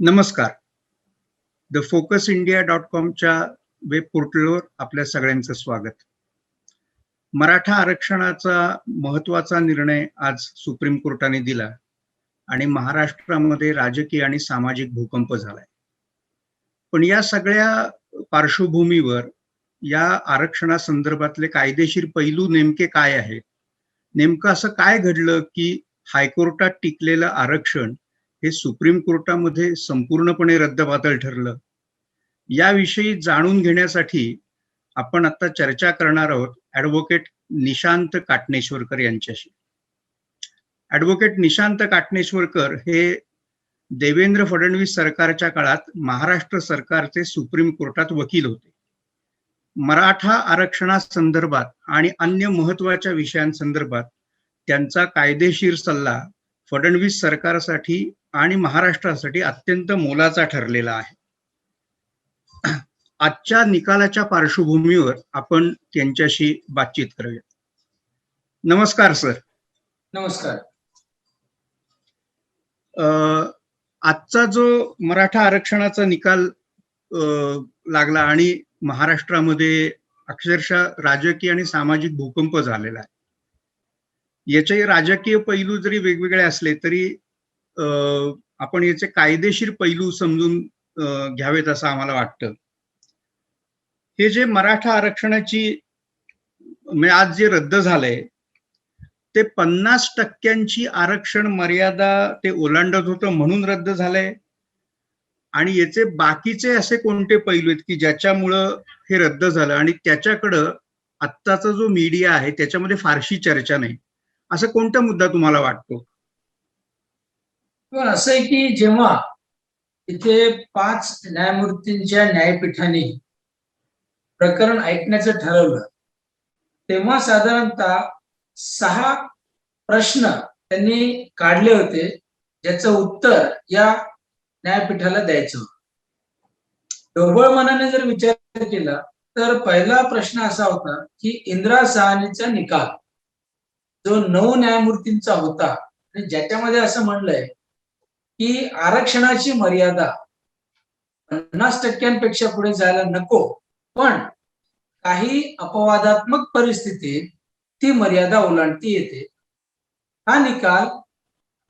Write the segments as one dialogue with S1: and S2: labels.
S1: नमस्कार. The focus India .com web पोर्टलवर आपल्या सगळ्यांचं स्वागत. मराठा आरक्षणाचा महत्वाचा निर्णय आज सुप्रीम कोर्टाने दिला आणि महाराष्ट्रामध्ये राजकीय आणि सामाजिक भूकंप झालाय. पण या सगळ्या पार्श्वभूमीवर या आरक्षणासंदर्भातले कायदेशीर पैलू नेमके काय आहेत? नेमकं असं काय घडलं की हायकोर्टात टिकलेलं आरक्षण हे सुप्रीम कोर्टामध्ये संपूर्णपणे रद्दबातल ठरलं? याविषयी जाणून घेण्यासाठी आपण आता चर्चा करणार आहोत ॲडव्होकेट निशांत काटणेश्वरकर यांच्याशी. ॲडव्होकेट निशांत काटणेश्वरकर हे देवेंद्र फडणवीस सरकारच्या काळात महाराष्ट्र सरकारचे सुप्रीम कोर्टात वकील होते. मराठा आरक्षणासंदर्भात आणि अन्य महत्वाच्या विषयांसंदर्भात त्यांचा कायदेशीर सल्ला फडणवीस सरकारसाठी आणि महाराष्ट्रासाठी अत्यंत मोलाचा ठरलेला आहे. आजच्या निकालाच्या पार्श्वभूमीवर आपण त्यांच्याशी बातचीत करूया. नमस्कार सर.
S2: नमस्कार.
S1: आजचा जो मराठा आरक्षणाचा निकाल लागला आणि महाराष्ट्रामध्ये अक्षरशः राजकीय आणि सामाजिक भूकंप झालेला आहे. याचे राजकीय पैलू जरी वेगवेगळे असले तरी आपण याचे कायदेशीर पैलू समजून घ्यावेत असं आम्हाला वाटतं. हे जे मराठा आरक्षणाची आज जे रद्द झालंय ते 50% आरक्षण मर्यादा ते ओलांडत होतं म्हणून रद्द झालंय, आणि याचे बाकीचे असे कोणते पैलू आहेत की ज्याच्यामुळं हे रद्द झालं आणि त्याच्याकडं आत्ताचा जो मीडिया आहे त्याच्यामध्ये फारशी चर्चा नाही, असं कोणता मुद्दा तुम्हाला वाटतो?
S2: पण असं आहे की जेव्हा इथे 5 न्यायमूर्तींच्या न्यायपीठाने प्रकरण ऐकण्याचं ठरवलं तेव्हा साधारणतः 6 प्रश्न त्यांनी काढले होते ज्याचं उत्तर या न्यायपीठाला द्यायचं. ढोबळ मनाने जर विचार केला तर पहिला प्रश्न असा होता की इंदिरा साहनीचा निकाल जो 9 न्यायमूर्तींचा होता आणि ज्याच्यामध्ये असं म्हणलंय की आरक्षणाची मर्यादा 50% पुढे जायला नको, पण काही अपवादात्मक परिस्थितीत ती मर्यादा ओलांडती येते. हा निकाल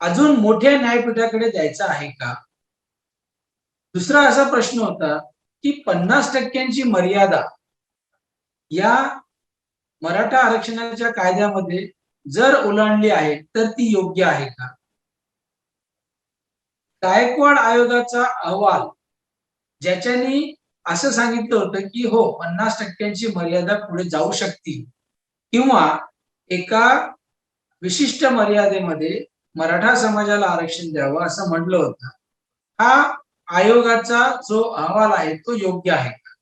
S2: अजून मोठ्या न्यायपीठाकडे द्यायचा आहे का? दुसरा असा प्रश्न होता की 50% मर्यादा या मराठा आरक्षणाच्या कायद्यामध्ये जर ओलांडली आहे तर ती योग्य आहे का? गायकवाड आयोगाचा अहवाल ज्याच्यानी असं सांगितलं होतं की हो 50% मर्यादा पुढे जाऊ शकते किंवा एका विशिष्ट मर्यादेमध्ये मराठा समाजाला आरक्षण द्यावं असं म्हटलं होतं. हा आयोगाचा जो अहवाल आहे तो योग्य आहे का?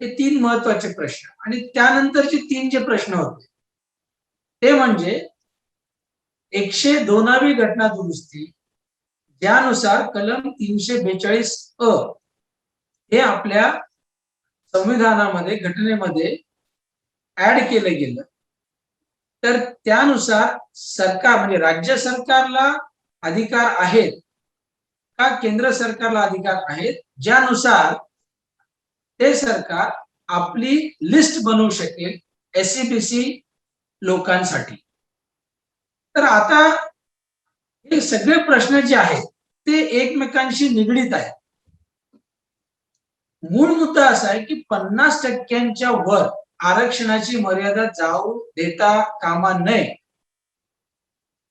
S2: हे 3 महत्वाचे प्रश्न. आणि त्यानंतरचे 3 जे प्रश्न होते ते म्हणजे 102वी घटना दुरुस्ती ज्यानुसार कलम 342 अ हे आपल्या संविधानामध्ये घटनेमध्ये ऍड केलं गेलं. तर त्यानुसार सरकार म्हणजे राज्य सरकारला अधिकार आहेत का केंद्र सरकारला अधिकार आहेत ज्यानुसार ते सरकार आपली लिस्ट बनवू शकेल SCBC लोकांसाठी. तर आता हे सगळे प्रश्न जे आहेत ते एकमेकांशी निगडीत आहेत. मूळ मुद्दा असा आहे की 50% वर आरक्षणाची मर्यादा जाऊ देता कामा नये.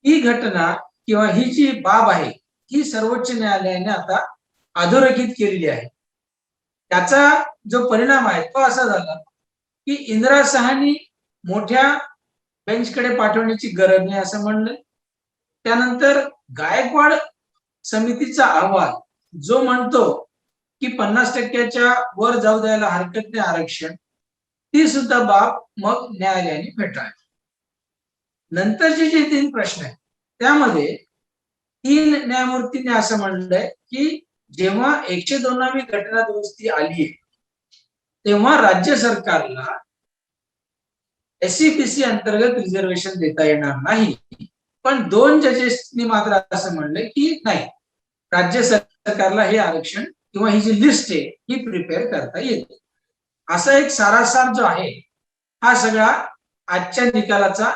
S2: ही घटना किंवा ही जी बाब आहे ही सर्वोच्च न्यायालयाने आता अधोरेखित केलेली आहे. त्याचा जो परिणाम आहे तो असा झाला की इंदिरा साहनी मोठ्या बेंचकडे पाठवण्याची गरज नाही असं म्हणलं. त्यानंतर गायकवाड समितीचा अहवाल जो म्हणतो की 50% वर जाऊ द्यायला हरकत नाही आरक्षण, ती सुद्धा बाब मग न्यायालयाने फेटाळली. नंतरचे जे 3 प्रश्न आहेत त्यामध्ये 3 न्यायमूर्तींनी असं म्हणलंय की जेव्हा 102वी घटना दुरुस्ती आली तेव्हा राज्य सरकारला SCBC अंतर्गत रिझर्वेशन देता येणार नाही. पण 2 जजेसनी मात्र असं म्हणलंय की नाही, राज्य सरकारला हे आरक्षण किंवा ही जी लिस्ट आहे ही प्रिपेअर करता येते. असा एक सारासार जो आहे हा सगळा आजच्या निकालाचा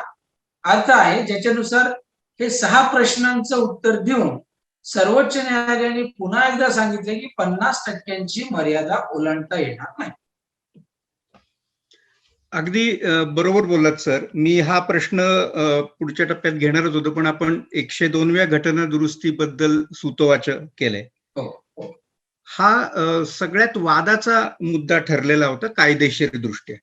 S2: अर्थ आहे, ज्याच्यानुसार हे 6 प्रश्नांचं उत्तर देऊन सर्वोच्च न्यायालयाने पुन्हा एकदा सांगितले की 50% मर्यादा ओलांडता येणार नाही.
S1: अगदी बरोबर बोललात सर. मी हा प्रश्न पुढच्या टप्प्यात घेणारच होतो, पण आपण 102व्या घटना दुरुस्तीबद्दल सूतोवाच केलंय.
S2: हो, हो.
S1: हा सगळ्यात वादाचा मुद्दा ठरलेला होता कायदेशीर दृष्ट्या.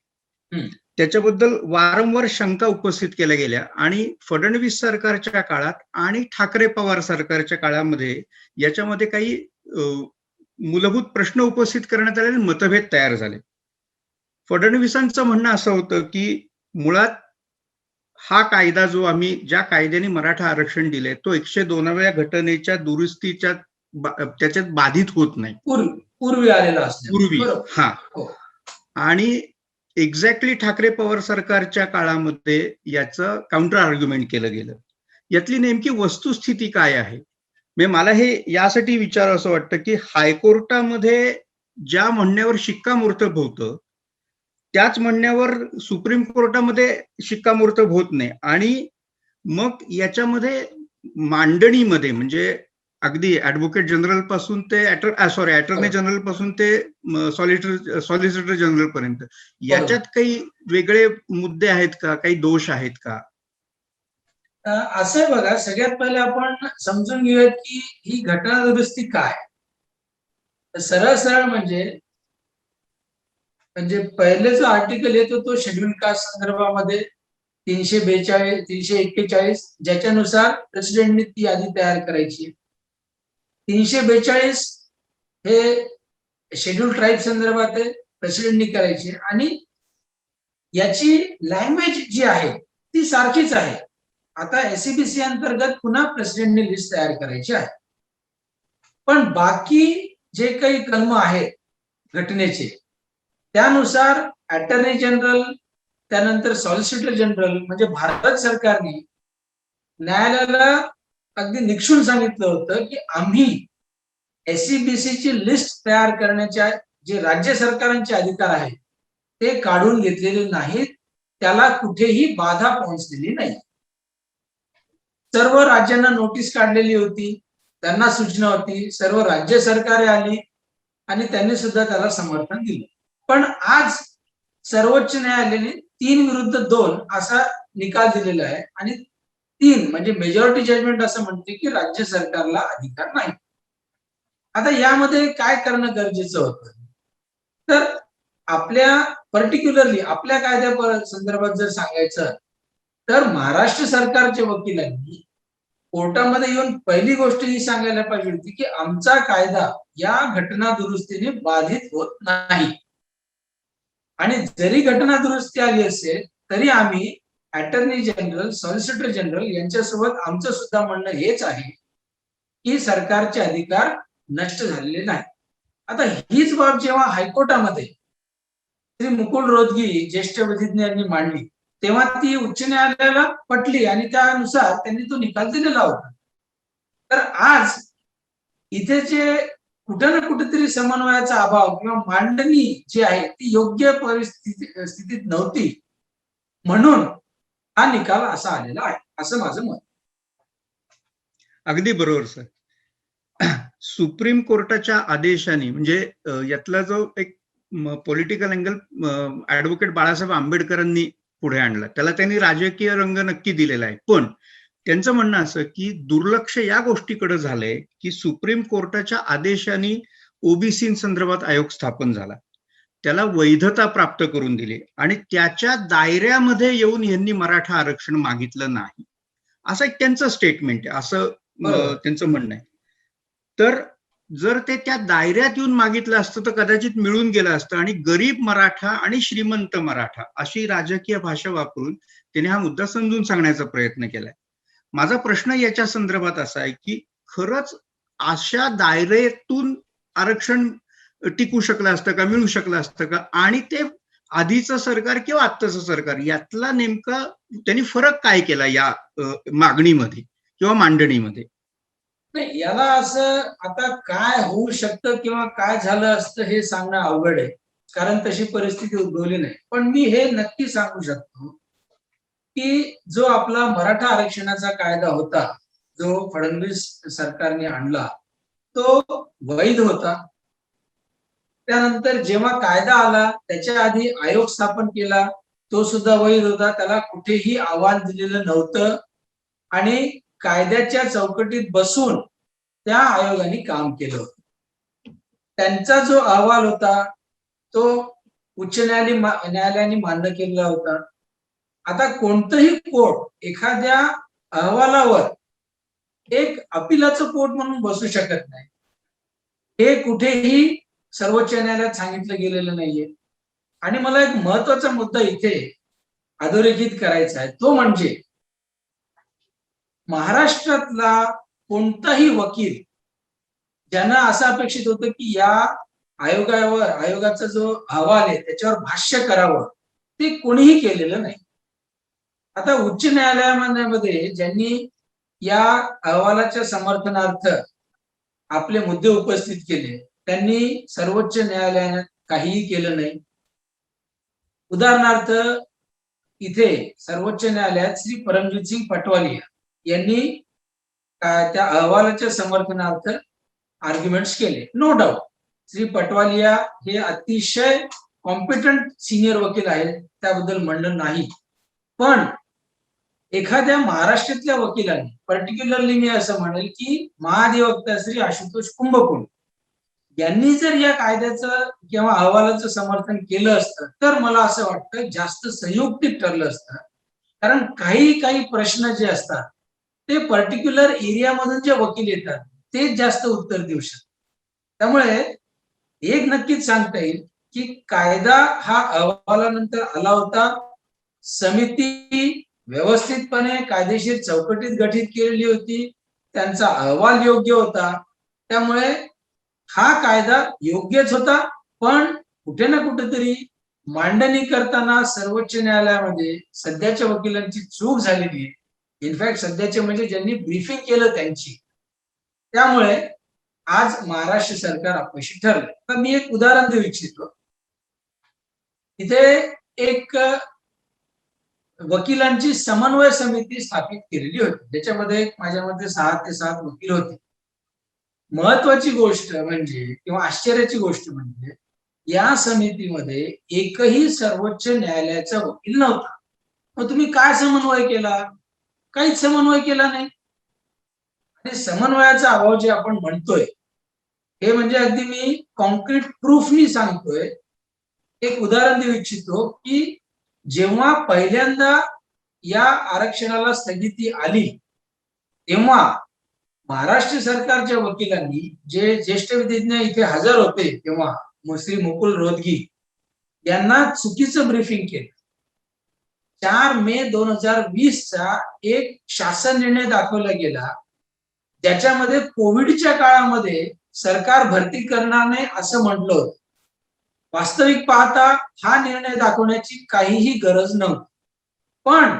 S1: त्याच्याबद्दल वारंवार शंका उपस्थित केल्या गेल्या आणि फडणवीस सरकारच्या काळात आणि ठाकरे पवार सरकारच्या काळामध्ये याच्यामध्ये काही मूलभूत प्रश्न उपस्थित करण्यात आले आणि मतभेद तयार झाले. फडणवीसांचं म्हणणं असं होतं की मुळात हा कायदा जो आम्ही ज्या कायद्याने मराठा आरक्षण दिले तो 102व्या घटनेच्या दुरुस्तीच्या त्याच्यात बाधित होत नाही,
S2: पूर्वी आलेला असतो
S1: पूर्वी. हा,
S2: हो.
S1: आणि एक्झॅक्टली ठाकरे पवार सरकारच्या काळामध्ये याचं काउंटर आर्ग्युमेंट केलं गेलं. यातली नेमकी वस्तुस्थिती काय आहे? मला हे यासाठी विचारावं असं वाटतं की हायकोर्टामध्ये ज्या म्हणण्यावर शिक्कामोर्तब होतं त्याच म्हणण्यावर सुप्रीम कोर्टामध्ये शिक्कामोर्तब होत नाही, आणि मग याच्यामध्ये मांडणीमध्ये म्हणजे अगदी ऍडव्होकेट जनरल पासून ते अटॉर्नी जनरल पासून ते सॉलिसिटर जनरल पर्यंत याच्यात काही वेगळे मुद्दे आहेत का, काही दोष आहेत का?
S2: असं बघा, सगळ्यात पहिले आपण समजून घेऊयात की ही घटना दुरुस्ती काय. सरळ सरळ म्हणजे पहिले जो आर्टिकल येतो तो शेड्यूल कास्ट संदर्भामध्ये 342, 341, ज्याच्यानुसार प्रेसिडेंटनी ती यादी तयार करायची. 342 हे शेड्यूल ट्राईब संदर्भात प्रेसिडेंटनी करायची आणि याची लँग्वेज जी आहे ती सारखीच आहे. आता एससीबीसी अंतर्गत पुन्हा प्रेसिडेंटनी लिस्ट तयार करायची आहे, पण बाकी जे काही कलम आहेत घटनेचे त्यानुसार अटॉर्नी जनरल, त्यानंतर सॉलिसिटर जनरल म्हणजे भारत सरकारने न्यायालयाला अगदी निक्षून सांगितलं होतं की आम्ही एससीबीसीची लिस्ट तयार करण्याच्या जे राज्य सरकारांचे अधिकार आहेत ते काढून घेतलेले नाहीत, त्याला कुठेही बाधा पोहोचलेली नाही. सर्व राज्यांना नोटीस काढलेली होती, त्यांना सूचना होती, सर्व राज्य सरकारे आली आणि त्यांनी सुद्धा त्याला समर्थन दिलं. पण आज सर्वोच्च न्यायालयाने 3-2 असा निकाल दिलेला आहे आणि 3 म्हणजे मेजॉरिटी जजमेंट असं म्हणते की राज्य सरकारला अधिकार नाही. आता यामध्ये काय करणं गरजेचं होतं, तर आपल्या पर्टिक्युलरली आपल्या कायद्या संदर्भात जर सांगायचं तर महाराष्ट्र सरकारच्या वकिलांनी कोर्टामध्ये येऊन पहिली गोष्ट ही सांगायला पाहिजे होती की आमचा कायदा या घटना दुरुस्तीने बाधित होत नाही, आणि जरी घटना दुरुस्ती आली असेल तरी आम्ही अटॉर्नी जनरल, सॉलिसिटर जनरल यांच्यासोबत आमचं सुद्धा म्हणणं हेच आहे की सरकारचे अधिकार नष्ट झालेले नाही. आता हीच बाब जेव्हा हायकोर्टामध्ये श्री मुकुल रोहतगी ज्येष्ठ विधिज्ञ यांनी मांडली तेव्हा ती उच्च न्यायालयाला पटली आणि त्यानुसार त्यांनी तो निकाल दिलेला होता. तर आज इथे जे कुठे ना कुठेतरी समन्वयाचा अभाव किंवा मांडणी जी आहे ती योग्य स्थितीत नव्हती, म्हणून हा निकाल असा आलेला आहे, असं माझं मत.
S1: अगदी बरोबर सर. सुप्रीम कोर्टाच्या आदेशाने म्हणजे यातला जो एक पॉलिटिकल अँगल ऍडव्होकेट बाळासाहेब आंबेडकरांनी पुढे आणला, त्याला त्यांनी राजकीय रंग नक्की दिलेला आहे, पण त्यांचं म्हणणं असं की दुर्लक्ष या गोष्टीकडे झालंय की सुप्रीम कोर्टाच्या आदेशाने ओबीसी संदर्भात आयोग स्थापन झाला, त्याला वैधता प्राप्त करून दिली आणि त्याच्या दायऱ्यामध्ये येऊन यांनी मराठा आरक्षण मागितलं नाही, असं एक त्यांचं स्टेटमेंट आहे, असं त्यांचं म्हणणं आहे. तर जर ते त्या दायऱ्यात येऊन मागितलं असतं तर कदाचित मिळून गेलं असतं, आणि गरीब मराठा आणि श्रीमंत मराठा अशी राजकीय भाषा वापरून त्याने हा मुद्दा समजून सांगण्याचा प्रयत्न केलाय. माझा प्रश्न याच्या संदर्भात असा आहे की खरंच अशा दायऱ्यातून आरक्षण टिकू शकलं असतं का, मिळू शकलं असतं का, आणि ते आधीचं सरकार किंवा आत्ताचं सरकार यातला नेमका त्यांनी फरक काय केला या मागणीमध्ये किंवा मांडणीमध्ये?
S2: नाही, याला असं आता काय होऊ शकतं किंवा काय झालं असतं हे सांगणं अवघड आहे, कारण तशी परिस्थिती उद्भवली नाही. पण मी हे नक्की सांगू शकतो की जो आपला मराठा आरक्षणाचा कायदा होता, जो फडणवीस सरकारने आणला, तो वैध होता. त्यानंतर जेव्हा कायदा आला त्याच्या आधी आयोग स्थापन केला, तो सुद्धा वैध होता, त्याला कुठेही आव्हान दिलेलं नव्हतं आणि कायद्याच्या चौकटीत बसून त्या आयोगाने काम केलं होतं. त्यांचा जो अहवाल होता तो उच्च न्यायालयाने मान्य केलेला होता. आता कोणतंही कोर्ट एखाद्या अहवालावर एक अपिलाचं कोर्ट म्हणून बसू शकत नाही, हे कुठेही सर्वोच्च न्यायालयात सांगितलं गेलेलं नाहीये. आणि मला एक महत्वाचा मुद्दा इथे अधोरेखित करायचा आहे, तो म्हणजे महाराष्ट्रातला कोणताही वकील ज्यांना असं अपेक्षित होतं की या आयोगाचा जो अहवाल आहे त्याच्यावर भाष्य करावं, ते कोणीही केलेलं नाही. आता उच्च न्यायालयामध्ये ज्यांनी या अहवालाच्या समर्थनार्थ आपले मुद्दे उपस्थित केले, त्यांनी सर्वोच्च न्यायालयाने काहीही केलं नाही. उदाहरणार्थ इथे सर्वोच्च न्यायालयात श्री परमजीत सिंग पटवालिया यांनी त्या अहवालाच्या समर्थनार्थ आर्ग्युमेंट्स केले. नो डाऊट श्री पटवालिया हे अतिशय कॉम्पिटंट सिनियर वकील आहेत, त्याबद्दल म्हणणं नाही. पण एखाद्या महाराष्ट्रातल्या वकिलांनी, पर्टिक्युलरली मी असं म्हणेल की महाधिवक्ता श्री आशुतोष कुंभकोणी यांनी जर या कायद्याचं किंवा अहवालाचं समर्थन केलं असतं तर मला असं वाटतं जास्त संयुक्तिक ठरलं असतं. कारण काही प्रश्न जे असतात ते पर्टिक्युलर एरियामधून जे वकील येतात तेच जास्त उत्तर देऊ शकतात. त्यामुळे एक नक्कीच सांगता येईल की कायदा हा अहवालानंतर आला होता, समिती व्यवस्थितपणे कायदेशीर चौकटीत गठीत केलेली होती, त्यांचा अहवाल योग्य होता, त्यामुळे हा कायदा योग्यच होता. पण कुठे ना कुठेतरी मांडणी करताना सर्वोच्च न्यायालयामध्ये सध्याच्या वकिलांची चूक झालेली आहे. इनफॅक्ट सध्याचे म्हणजे ज्यांनी ब्रीफिंग केलं त्यांची, त्यामुळे आज महाराष्ट्र सरकार अपयशी ठरलं. तर मी एक उदाहरण देऊ इच्छितो. इथे एक वकिलांची समन्वय समिती स्थापित केलेली होती, ज्याच्यामध्ये माझ्या मते 6 ते 7 वकील होते. महत्वाची गोष्ट म्हणजे किंवा आश्चर्याची गोष्ट म्हणजे या समितीमध्ये एकही सर्वोच्च न्यायालयाचा वकील नव्हता. मग तुम्ही काय समन्वय केला? काहीच समन्वय केला नाही. आणि समन्वयाचा अभाव जे आपण म्हणतोय हे म्हणजे अगदी मी कॉन्क्रीट प्रूफनी सांगतोय. एक उदाहरण देऊ इच्छितो की जेव्हा पहिल्यांदा या आरक्षणाला स्थगिती आली तेव्हा महाराष्ट्र सरकारच्या वकिलांनी, जे ज्येष्ठ विधिज्ञ इथे हजर होते तेव्हा, श्री मुकुल रोहतगी यांना चुकीचं ब्रीफिंग केलं. 4 मे 2020 चा एक शासन निर्णय दाखवला गेला ज्याच्यामध्ये कोविडच्या काळामध्ये सरकार भरती करणार नाही असं म्हटलं होतं. वास्तविक पाहता हा निर्णय दाखवण्याची काहीही गरज नव्हती. पण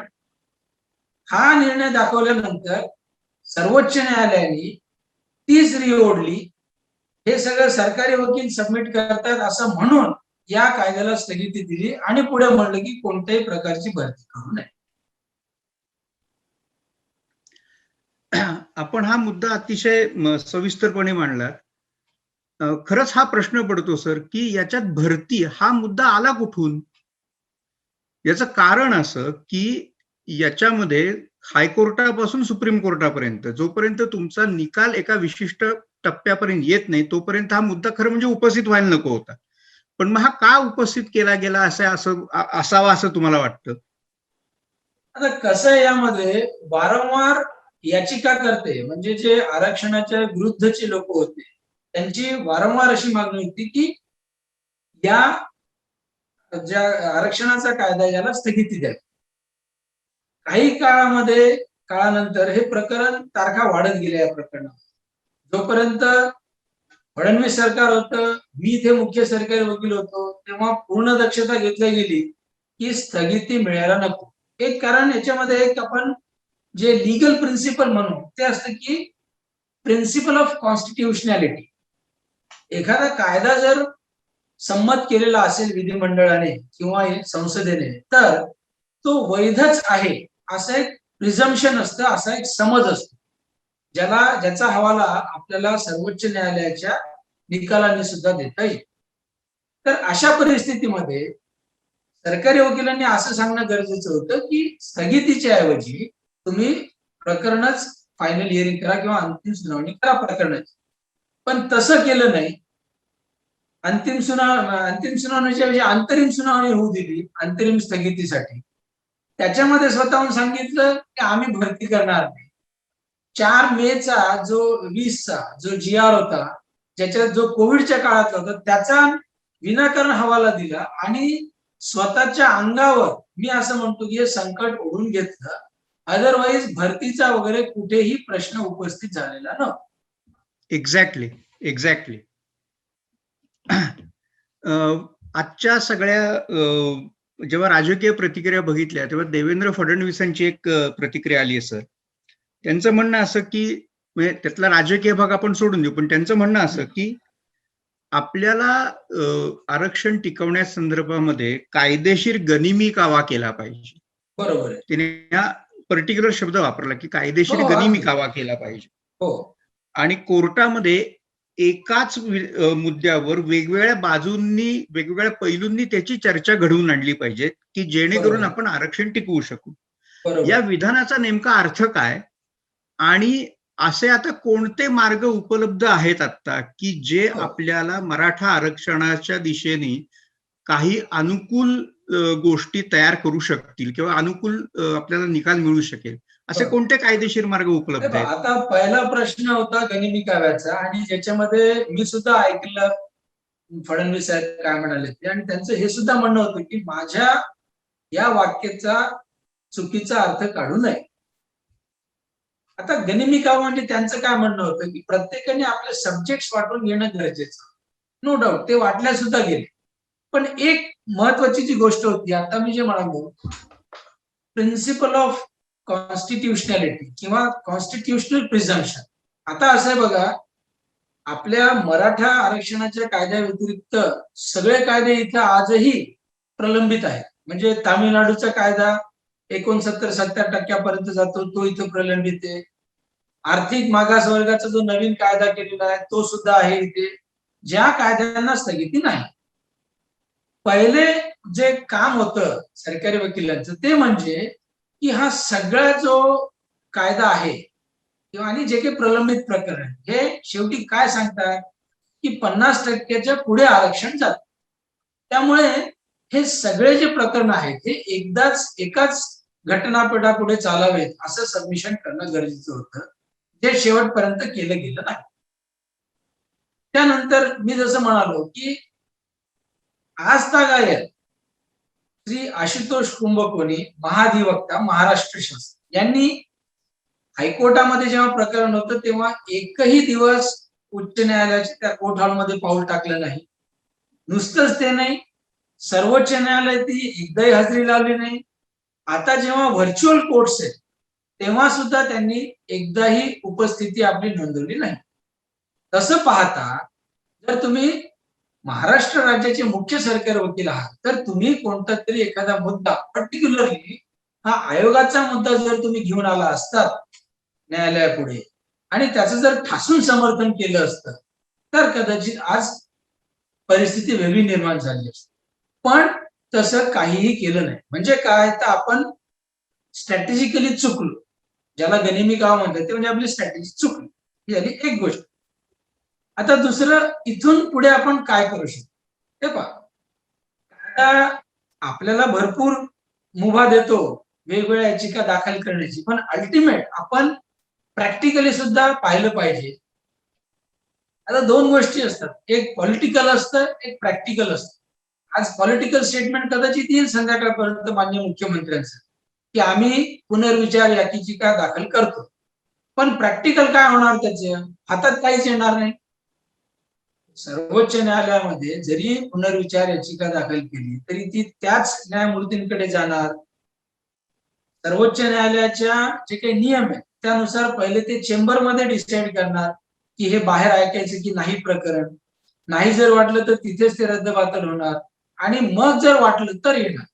S2: हा निर्णय दाखवल्यानंतर सर्वोच्च न्यायालयाने तीच री ओढली, हे सगळं सरकारी वकील सबमिट करतात असं म्हणून या कायद्याला स्थगिती दिली आणि पुढे म्हणलं की कोणत्याही प्रकारची भरती करू नये.
S1: आपण हा मुद्दा अतिशय सविस्तरपणे मांडला. खरंच हा प्रश्न पडतो सर की याच्यात भरती हा मुद्दा आला कुठून? याचं कारण असं की याच्यामध्ये हायकोर्टापासून सुप्रीम कोर्टापर्यंत जोपर्यंत तुमचा निकाल एका विशिष्ट टप्प्यापर्यंत येत नाही तोपर्यंत हा मुद्दा खरं म्हणजे उपस्थित व्हायला नको होता. पण मग हा का उपस्थित केला गेला असावा असं तुम्हाला वाटतं?
S2: आता कसं यामध्ये वारंवार याचिका करते म्हणजे जे आरक्षणाच्या विरुद्धचे लोक होते त्यांची वारंवार अशी मागणी होती की या ज्या आरक्षणाचा कायदा याला स्थगिती द्या. काही काळानंतर हे प्रकरण तारखा वाढत गेल्या. या प्रकरणात जोपर्यंत फडणवीस सरकार होतं, मी इथे मुख्य सरकारी वकील होतो, तेव्हा पूर्ण दक्षता घेतली गेली की स्थगिती मिळायला नको. एक कारण याच्यामध्ये एक आपण जे लीगल प्रिन्सिपल म्हणू ते असतं की प्रिन्सिपल ऑफ कॉन्स्टिट्युशनॅलिटी. एखादा कायदा जर संमत केलेला असेल विधिमंडळाने किंवा संसदेने, तर तो वैधच आहे असं एक प्रिझम्पशन असतं, असा एक समज असतो, ज्याचा हवाला आपल्याला सर्वोच्च न्यायालयाच्या निकालाने सुद्धा देता येईल. तर अशा परिस्थितीमध्ये सरकारी वकिलांनी असं सांगणं गरजेचं होतं की स्थगितीच्या ऐवजी तुम्ही प्रकरणच फायनल हिअरिंग करा किंवा अंतिम सुनावणी करा प्रकरणाची. पण तसं केलं नाही. अंतिम सुनावणीच्या ऐवजी अंतरिम सुनावणी होऊ दिली अंतरिम स्थगितीसाठी. त्याच्यामध्ये स्वतःहून सांगितलं की आम्ही भरती करणार नाही. 4 मेचा जो 20चा जो GR होता, ज्याच्यात जो कोविडच्या काळातला होता, त्याचा विनाकारण हवाला दिला आणि स्वतःच्या अंगावर मी असं म्हणतो की हे संकट ओढून घेतलं. अदरवाईज भरतीचा वगैरे कुठेही प्रश्न उपस्थित झालेला नव्हता.
S1: एक्झॅक्टली. आजच्या सगळ्या जेव्हा राजकीय प्रतिक्रिया बघितल्या तेव्हा देवेंद्र फडणवीसांची एक प्रतिक्रिया आली आहे सर. त्यांचं म्हणणं असं की म्हणजे त्यातला राजकीय भाग आपण सोडून देऊ, पण त्यांचं म्हणणं असं की आपल्याला आरक्षण टिकवण्यासंदर्भामध्ये कायदेशीर गनिमी कावा केला पाहिजे.
S2: बरोबर आहे.
S1: तिने हा पर्टिक्युलर शब्द वापरला की कायदेशीर
S2: हो,
S1: गनिमी
S2: अगदी.
S1: कावा केला पाहिजे.
S2: हो,
S1: आणि कोर्टामध्ये एकाच मुद्द्यावर वेगवेगळ्या बाजूंनी वेगवेगळ्या पैलूंनी त्याची चर्चा घडवून आणली पाहिजे की जेणेकरून
S2: बरोबर.
S1: आपण आरक्षण टिकवू शकू.
S2: बरोबर.
S1: या विधानाचा नेमका अर्थ काय आणि असे आता कोणते मार्ग उपलब्ध आहेत आता की जे
S2: हो.
S1: आपल्याला मराठा आरक्षणाच्या दिशेने काही अनुकूल गोष्टी तयार करू शकतील किंवा अनुकूल आपल्याला निकाल मिळू शकेल, असे
S2: बरं.
S1: कोणते कायदेशीर मार्ग
S2: हे
S1: उपलब्ध
S2: पहा,
S1: आहेत?
S2: आता पहिला प्रश्न होता गनिमी काव्याचा आणि ज्याच्यामध्ये मी सुद्धा ऐकलं फडणवीस साहेब काय म्हणाले ते, आणि त्यांचं हे सुद्धा म्हणणं होतं की माझ्या या वाक्याचा चुकीचा अर्थ काढू नये. आता गनिमी कावा म्हणजे त्यांचं काय म्हणणं होतं की प्रत्येकाने आपले सब्जेक्ट वाटून घेणं गरजेचं. नो डाऊट ते वाटल्या सुद्धा गेले. पण एक महत्वाची जी गोष्ट होती, आता मी जे म्हणालो प्रिन्सिपल ऑफ कॉन्स्टिट्युशनॅलिटी किंवा कॉन्स्टिट्युशनल प्रिझम्पशन. आता असं आहे बघा, आपल्या मराठा आरक्षणाच्या कायद्या व्यतिरिक्त सगळे कायदे इथे आजही प्रलंबित आहेत. म्हणजे तामिळनाडूचा कायदा 69-70% जातो, तो इथं प्रलंबित आहे. आर्थिक मागासवर्गाचा जो नवीन कायदा केलेला आहे तो सुद्धा आहे इथे, ज्या कायद्यांना स्थगिती नाही. पहिले जे काम होतं सरकारी वकिलांचं ते म्हणजे की हा सगळा जो कायदा आहे किंवा आणि जे काही प्रलंबित प्रकरण हे शेवटी काय सांगतात की 50% पुढे आरक्षण जात. त्यामुळे हे सगळे जे प्रकरण आहेत हे एकाच घटनापीठापुढे चालावेत असं सबमिशन करणं गरजेचं होतं, जे शेवटपर्यंत केलं गेलं नाही. त्यानंतर मी जसं म्हणालो की आजतागायत श्री आशुतोष कुंभकोणी, महाधिवक्ता, महाराष्ट्र शासन यांनी हायकोर्टामध्ये जेव्हा प्रकरण होतं तेव्हा एकही दिवस उच्च न्यायालयाच्या त्या कोर्ट हॉलमध्ये पाऊल टाकलं नाही. नुसतंच ते नाही, सर्वोच्च न्यायालयात एकदाही हजेरी लावली नाही. आता जेव्हा व्हर्च्युअल कोर्ट्स आहेत तेव्हा सुद्धा त्यांनी एकदाही उपस्थिती आपली नोंदवली नाही. तसं पाहता जर तुम्ही महाराष्ट्र राज्याचे मुख्य सरकारी वकील आहात तर तुम्ही कोणता तरी एखादा मुद्दा, पर्टिक्युलरली हा आयोगाचा मुद्दा जर तुम्ही घेऊन आला असतात न्यायालयापुढे आणि त्याचं जर ठासून समर्थन केलं असतं तर कदाचित आज परिस्थिती वेगळी निर्माण झाली असती. पण तसं काहीही केलं नाही. म्हणजे काय, तर आपण स्ट्रॅटेजिकली चुकलो. ज्याला गनिमी कावा म्हणतात ते म्हणजे आपली स्ट्रॅटेजी चुकली, ही झाली एक गोष्ट. आता दुसरं, इथून पुढे आपण काय करू शकतो ते पहा. आता आपल्याला भरपूर मुभा देतो वेगवेगळ्या याचिका दाखल करण्याची, पण अल्टिमेट आपण प्रॅक्टिकली सुद्धा पाहिलं पाहिजे. आता 2 गोष्टी असतात, एक पॉलिटिकल असतं, एक प्रॅक्टिकल असतं. आज पॉलिटिकल स्टेटमेंट कदाचित येईल संध्याकाळपर्यंत माननीय मुख्यमंत्र्यांचं की आम्ही पुनर्विचार याचिका दाखल करतो. पण प्रॅक्टिकल काय होणार, त्याच्या हातात काहीच येणार नाही. सर्वोच्च न्यायालयामध्ये जरी पुनर्विचार याचिका दाखल केली तरी ती त्याच न्यायमूर्तींकडे जाणार. सर्वोच्च न्यायालयाच्या जे काही नियम आहेत त्यानुसार पहिले ते चेंबरमध्ये डिसाईड करणार की हे बाहेर ऐकायचं की नाही प्रकरण. नाही जर वाटलं तर तिथेच ते रद्दबातल होणार आणि मग जर वाटलं तर येणार.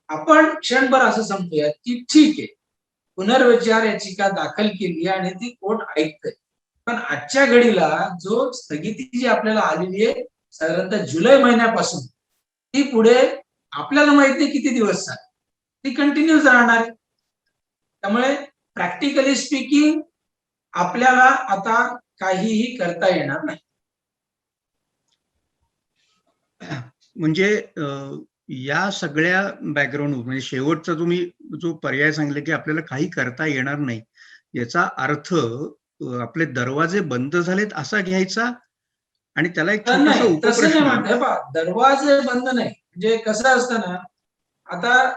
S2: आपण क्षणभर असं समजूयात की ठीक आहे, पुनर्विचार याचिका दाखल केली आणि ती कोर्ट ऐकतंय. पण आजच्या घडीला जो स्थगिती जी आपल्याला आलेली आहे साधारणतः जुलै महिन्यापासून, ती पुढे आपल्याला माहित नाही किती दिवस चालेल, ती कंटिन्यूच राहणार आहे. त्यामुळे प्रॅक्टिकली स्पीकिंग आपल्याला आता काहीही करता येणार नाही.
S1: म्हणजे या सगळ्या बॅकग्राऊंड म्हणजे शेवटचा तुम्ही जो पर्याय सांगितला की आपल्याला काही करता येणार नाही, याचा अर्थ आपले दरवाजे बंद झालेत असा घ्यायचा आणि त्याला एक
S2: तर
S1: छोटासा
S2: नाही, तसं नाही
S1: उपप्रश्न.
S2: म्हणत. हे पहा, दरवाजे बंद नाही. म्हणजे कसं असतं ना, आता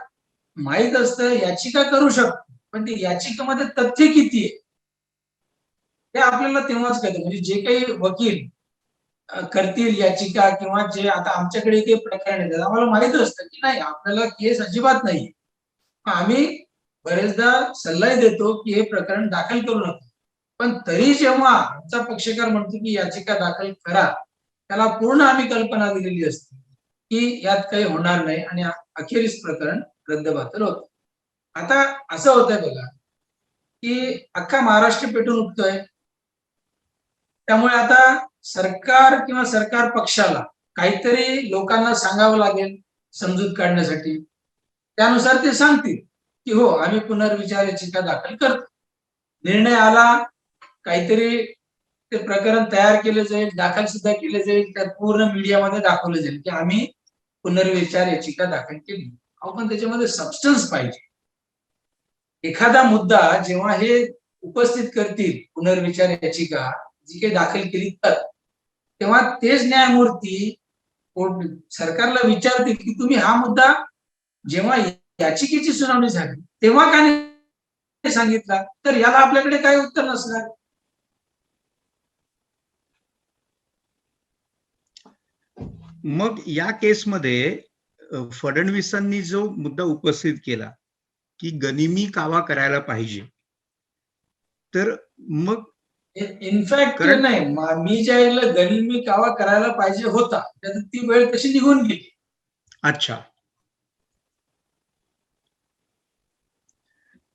S2: माहित असतं याचिका करू शकतो, पण ती याचिकेमध्ये तथ्य किती आहे हे आपल्याला तेव्हाच कळतं. म्हणजे जे काही वकील करतील याचिका किंवा जे आता आमच्याकडे ते प्रकरण येतात, आम्हाला माहित असतं की नाही आपल्याला केस अजिबात नाही. आम्ही बरेचदा सल्लाही देतो की हे प्रकरण दाखल करू नका. पण तरी जेव्हा आमचा पक्षकार म्हणतो की याचिका दाखल करा, त्याला पूर्ण आम्ही कल्पना दिलेली असते की यात काही होणार नाही आणि अखेरीस प्रकरण रद्दबातल होतं. आता असं होतंय बघा की अख्खा महाराष्ट्र पेटून उठतोय. त्यामुळे आता सरकार किंवा सरकार पक्षाला काहीतरी लोकांना सांगावं लागेल समजूत काढण्यासाठी. त्यानुसार ते सांगतील की हो आम्ही पुनर्विचार याचिका दाखल करतो. निर्णय आला, काहीतरी ते प्रकरण तयार केलं जाईल, दाखल सुद्धा केलं जाईल, त्यात पूर्ण मीडियामध्ये दाखवलं जाईल की आम्ही पुनर्विचार याचिका दाखल केली. पण त्याच्यामध्ये सबस्टन्स पाहिजे. एखादा मुद्दा जेव्हा हे उपस्थित करतील पुनर्विचार याचिका जी काही दाखल केली तर, तेव्हा तेच न्यायमूर्ती सरकारला विचारतील की तुम्ही हा मुद्दा जेव्हा याचिकेची सुनावणी झाली तेव्हा का नाही सांगितला, तर याला आपल्याकडे काही उत्तर नसणार.
S1: मग या केसमध्ये फडणवीसांनी जो मुद्दा उपस्थित केला की गनिमी कावा करायला पाहिजे, तर मग
S2: इनफॅक्ट नाही, मी ज्या वेळेला गनिमी कावा करायला पाहिजे होता त्यात ती वेळ तशी निघून गेली.
S1: अच्छा,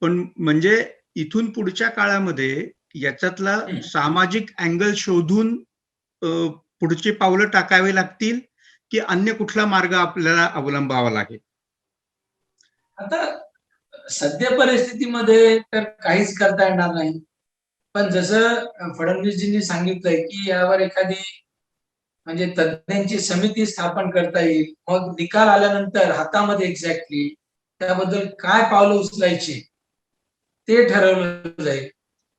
S1: पण म्हणजे इथून पुढच्या काळामध्ये याच्यातला सामाजिक अँगल शोधून पुढची पावलं टाकावी लागतील की अन्य कुठला मार्ग आपल्याला अवलंबावा लागेल?
S2: आता सध्या परिस्थितीमध्ये तर काहीच करता येणार नाही. पण जसं फडणवीसजींनी सांगितलंय की यावर एखादी म्हणजे तज्ञांची समिती स्थापन करता येईल. मग निकाल आल्यानंतर हातामध्ये एक्झॅक्टली त्याबद्दल काय पावलं उचलायची ते ठरवलं जाईल.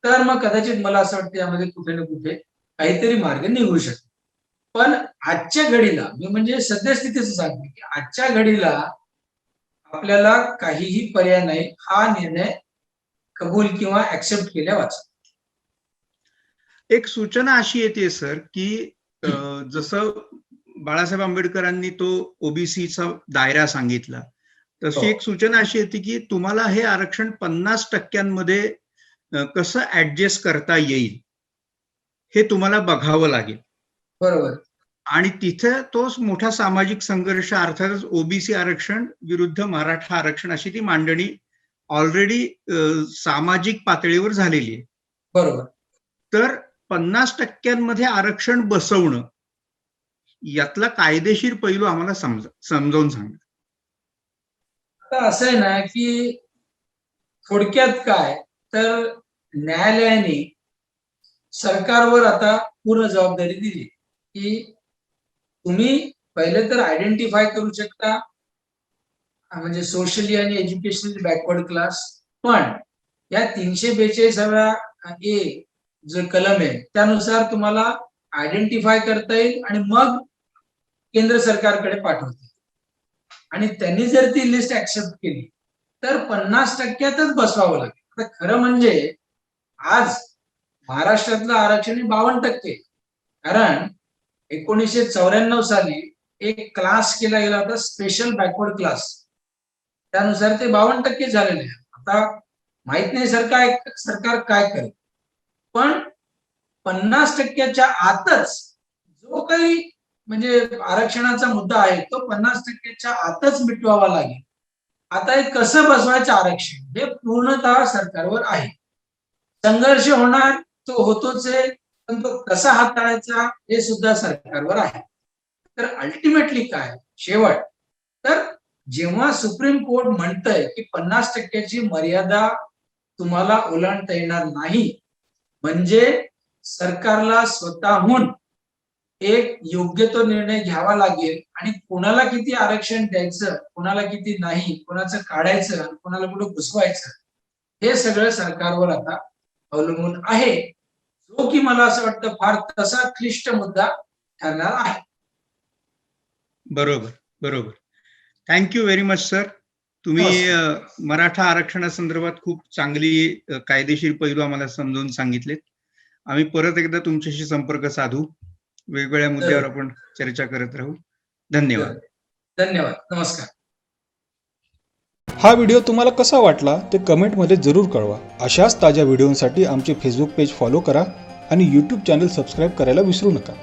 S2: तर मग कदाचित मला असं वाटतं यामध्ये कुठे ना कुठे काहीतरी मार्ग निघू शकतो. पण आजच्या घडीला मी म्हणजे सद्यस्थितीचं सांगतो की आजच्या घडीला आपल्याला काहीही पर्याय नाही हा निर्णय कबूल किंवा ऍक्सेप्ट केल्या वाचत.
S1: एक सूचना अशी येते सर की जसं बाळासाहेब आंबेडकरांनी तो ओबीसीचा दायरा सांगितला, तशी एक सूचना अशी येते की तुम्हाला हे आरक्षण 50% कसं ऍडजस्ट करता येईल हे तुम्हाला बघावं लागेल.
S2: बरोबर.
S1: आणि तिथे तोच मोठा सामाजिक संघर्ष अर्थातच ओबीसी आरक्षण विरुद्ध मराठा आरक्षण अशी ती मांडणी ऑलरेडी सामाजिक पातळीवर झालेली आहे.
S2: बरोबर.
S1: तर 50% आरक्षण बसवणं यातला कायदेशीर पैलू आम्हाला समजावून सांगा.
S2: आता असं आहे ना की थोडक्यात काय तर न्यायालयाने सरकारवर आता पूर्ण जबाबदारी दिली की तुम्ही पहिले तर आयडेंटिफाय करू शकता म्हणजे सोशली आणि एज्युकेशनली बॅकवर्ड क्लास, पण या 342 ए जो कलम आहे त्यानुसार तुम्हाला आयडेंटिफाय करता येईल आणि मग केंद्र सरकारकडे पाठवतील आणि त्यांनी जर ती लिस्ट ऍक्सेप्ट केली तर 50%च बसवावं लागेल. आता खरं म्हणजे आज महाराष्ट्रातलं आरक्षण 52%, कारण 1994 साली एक क्लास केला गेला होता स्पेशल बॅकवर्ड क्लास, त्यानुसार ते 52% झालेले आहे. आता माहित नाही सरकार काय करेल, पण 50% आतच जो काही म्हणजे आरक्षणाचा मुद्दा आहे तो 50% आतच मिटवावा लागेल. आता हे कसं बसवायचं आरक्षण हे पूर्णतः सरकारवर आहे. संघर्ष होणार तो होतोच आहे, पण तो कसा हाताळायचा हे सुद्धा सरकारवर आहे. तर अल्टिमेटली काय शेवट, तर जेव्हा सुप्रीम कोर्ट म्हणतंय की 50%ची मर्यादा तुम्हाला ओलांडता येणार नाही, म्हणजे सरकारला स्वतःहून एक योग्य तो निर्णय घ्यावा लागेल आणि कोणाला किती आरक्षण द्यायचं, कोणाला किती नाही, कोणाचं काढायचं आणि कोणाला कुठे घुसवायचं, हे सगळं सरकारवर आता अवलंबून आहे, जो की मला असं वाटतं फार तसा क्लिष्ट मुद्दा ठरणार आहे.
S1: बरोबर बरोबर. Thank you very much sir. तुम्ही मराठा आरक्षणासंदर्भात खूप चांगली कायदेशीर पैलू आम्हाला समजावून सांगितलेत. आम्ही परत एकदा तुमच्याशी संपर्क साधू, वेगवेगळ्या मुद्द्यावर आपण चर्चा करत राहू. धन्यवाद.
S2: धन्यवाद. नमस्कार.
S3: हा व्हिडिओ तुम्हाला कसा वाटला ते कमेंटमध्ये जरूर कळवा. अशाच ताज्या व्हिडिओंसाठी आमचे फेसबुक पेज फॉलो करा आणि यूट्यूब चॅनल सबस्क्राईब करायला विसरू नका.